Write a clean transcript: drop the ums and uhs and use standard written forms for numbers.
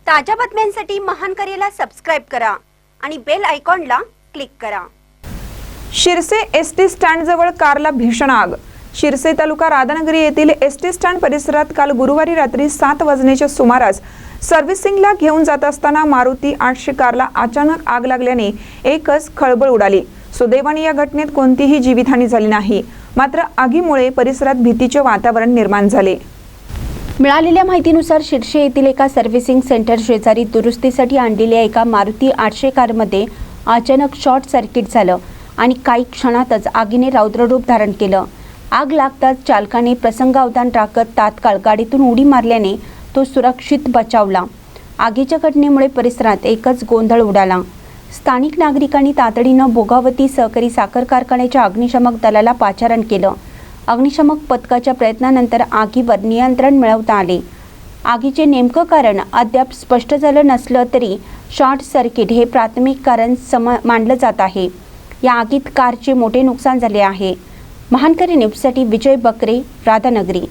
ताज्या बातम्यांसाठी महानकरेला सबस्क्राइब करा आणि बेल आयकॉनला क्लिक करा। शिरसे एसटी स्टँड जवळ कारला भीषण आग। शिरसे तालुका राधानगरी येथील एसटी स्टँड परिसरात काल गुरुवारी रात्री 7 वाजण्याच्या सुमारास सर्व्हिसिंगला घेऊन जात असताना मारुती 800 कारला अचानक आग लागल्याने एकच खळबळ उडाली। सुदैवाने या घटनेत कोणतीही जीवितहानी झाली नाही, मात्र आगीमुळे परिसरात भीतीचे वातावरण निर्माण झाले। मिळालेल्या माहितीनुसार शिरसे येथील एका सर्व्हिसिंग सेंटर शेजारी दुरुस्तीसाठी आणलेल्या एका मारुती 800 कारमध्ये अचानक शॉर्ट सर्किट झालं आणि काही क्षणातच आगीने रौद्ररूप धारण केलं। आग लागताच चालकाने प्रसंगावधान राखत तात्काळ गाडीतून उडी मारल्याने तो सुरक्षित बचावला। आगीच्या घटनेमुळे परिसरात एकच गोंधळ उडाला। स्थानिक नागरिकांनी तातडीनं भोगावती सहकारी साखर कारखान्याच्या अग्निशमक दलाला पाचारण केलं। अग्निशमक पथकाच्या प्रयत्नानंतर आगीवर नियंत्रण मिळवता आले। आगीचे नेमकं कारण अद्याप स्पष्ट झालं नसलं तरी शॉर्ट सर्किट हे प्राथमिक कारण मानलं जात आहे। या आगीत कारचे मोठे नुकसान झाले आहे। महानकरी न्यूजसाठी विजय बकरे, राधानगरी।